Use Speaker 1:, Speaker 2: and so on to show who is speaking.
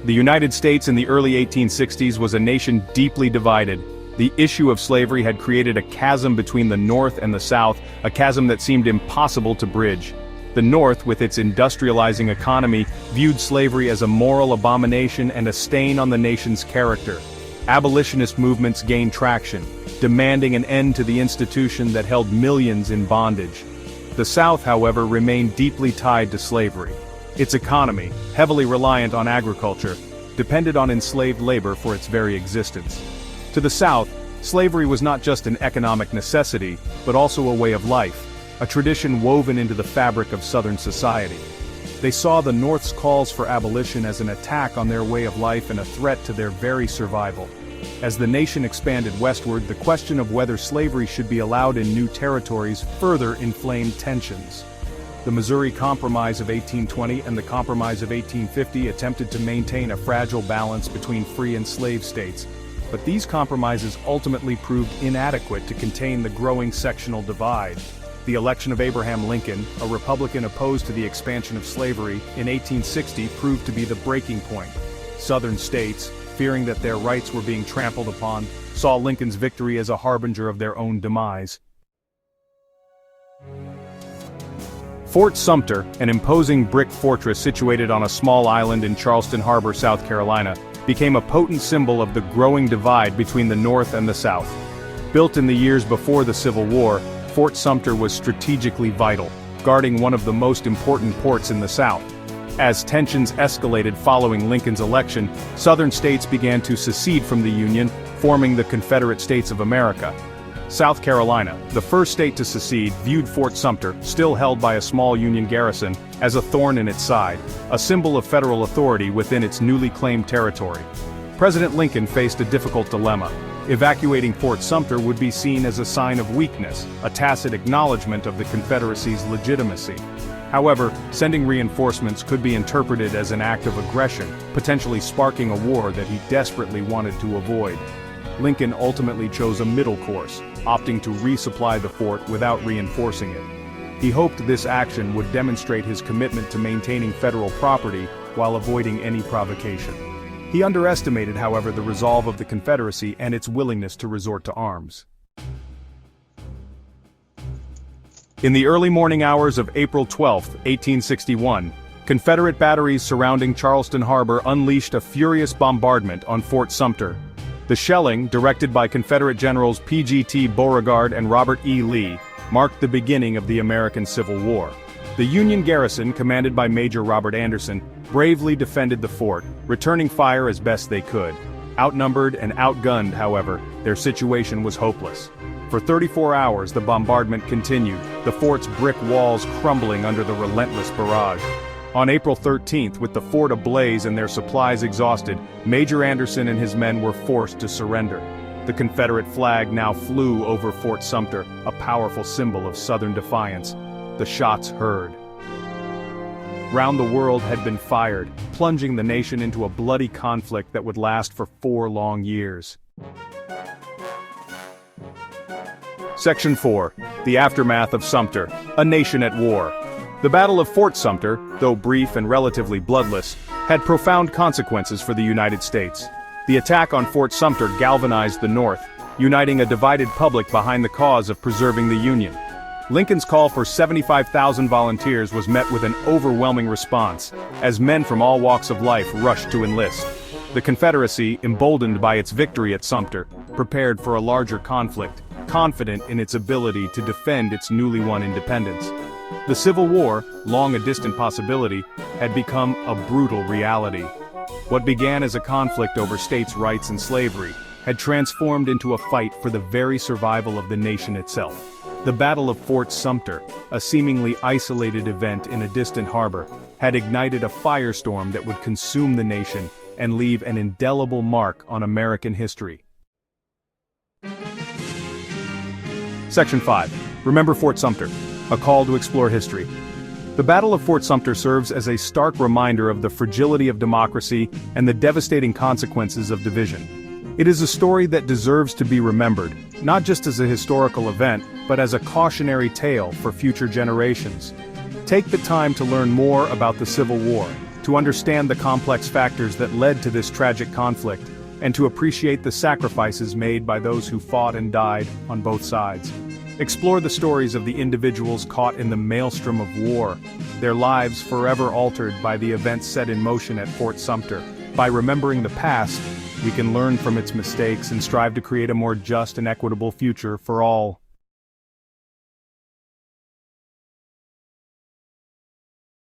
Speaker 1: The United States in the early 1860s was a nation deeply divided. The issue of slavery had created a chasm between the North and the South, a chasm that seemed impossible to bridge. The North, with its industrializing economy, viewed slavery as a moral abomination and a stain on the nation's character. Abolitionist movements gained traction, demanding an end to the institution that held millions in bondage. The South, however, remained deeply tied to slavery. Its economy, heavily reliant on agriculture, depended on enslaved labor for its very existence. To the South, slavery was not just an economic necessity, but also a way of life, a tradition woven into the fabric of Southern society. They saw the North's calls for abolition as an attack on their way of life and a threat to their very survival. As the nation expanded westward, the question of whether slavery should be allowed in new territories further inflamed tensions. The Missouri Compromise of 1820 and the Compromise of 1850 attempted to maintain a fragile balance between free and slave states, but these compromises ultimately proved inadequate to contain the growing sectional divide. The election of Abraham Lincoln, a Republican opposed to the expansion of slavery, in 1860 proved to be the breaking point. Southern states, fearing that their rights were being trampled upon, saw Lincoln's victory as a harbinger of their own demise. Fort Sumter, an imposing brick fortress situated on a small island in Charleston Harbor, South Carolina, became a potent symbol of the growing divide between the North and the South. Built in the years before the Civil War, Fort Sumter was strategically vital, guarding one of the most important ports in the South. As tensions escalated following Lincoln's election, Southern states began to secede from the Union, forming the Confederate States of America. South Carolina, the first state to secede, viewed Fort Sumter, still held by a small Union garrison, as a thorn in its side, a symbol of federal authority within its newly claimed territory. President Lincoln faced a difficult dilemma. Evacuating Fort Sumter would be seen as a sign of weakness, a tacit acknowledgement of the Confederacy's legitimacy. However, sending reinforcements could be interpreted as an act of aggression, potentially sparking a war that he desperately wanted to avoid. Lincoln ultimately chose a middle course, opting to resupply the fort without reinforcing it. He hoped this action would demonstrate his commitment to maintaining federal property while avoiding any provocation. He underestimated, however, the resolve of the Confederacy and its willingness to resort to arms. In the early morning hours of April 12, 1861, Confederate batteries surrounding Charleston Harbor unleashed a furious bombardment on Fort Sumter. The shelling, directed by Confederate Generals P.G.T. Beauregard and Robert E. Lee, marked the beginning of the American Civil War. The Union garrison, commanded by Major Robert Anderson, bravely defended the fort, returning fire as best they could. Outnumbered and outgunned, however, their situation was hopeless. For 34 hours the bombardment continued, the fort's brick walls crumbling under the relentless barrage. On April 13th, with the fort ablaze and their supplies exhausted, Major Anderson and his men were forced to surrender. The Confederate flag now flew over Fort Sumter, a powerful symbol of Southern defiance. The shots heard. Round the world had been fired, plunging the nation into a bloody conflict that would last for 4 long years. Section 4. The Aftermath of Sumter, a Nation at War. The Battle of Fort Sumter, though brief and relatively bloodless, had profound consequences for the United States. The attack on Fort Sumter galvanized the North, uniting a divided public behind the cause of preserving the Union. Lincoln's call for 75,000 volunteers was met with an overwhelming response, as men from all walks of life rushed to enlist. The Confederacy, emboldened by its victory at Sumter, prepared for a larger conflict, confident in its ability to defend its newly won independence. The Civil War, long a distant possibility, had become a brutal reality. What began as a conflict over states' rights and slavery had transformed into a fight for the very survival of the nation itself. The Battle of Fort Sumter, a seemingly isolated event in a distant harbor, had ignited a firestorm that would consume the nation and leave an indelible mark on American history. Section 5. Remember Fort Sumter, a call to explore history. The Battle of Fort Sumter serves as a stark reminder of the fragility of democracy and the devastating consequences of division. It is a story that deserves to be remembered, not just as a historical event, but as a cautionary tale for future generations. Take the time to learn more about the Civil War, to understand the complex factors that led to this tragic conflict, and to appreciate the sacrifices made by those who fought and died on both sides. Explore the stories of the individuals caught in the maelstrom of war, their lives forever altered by the events set in motion at Fort Sumter. By remembering the past, we can learn from its mistakes and strive to create a more just and equitable future for all.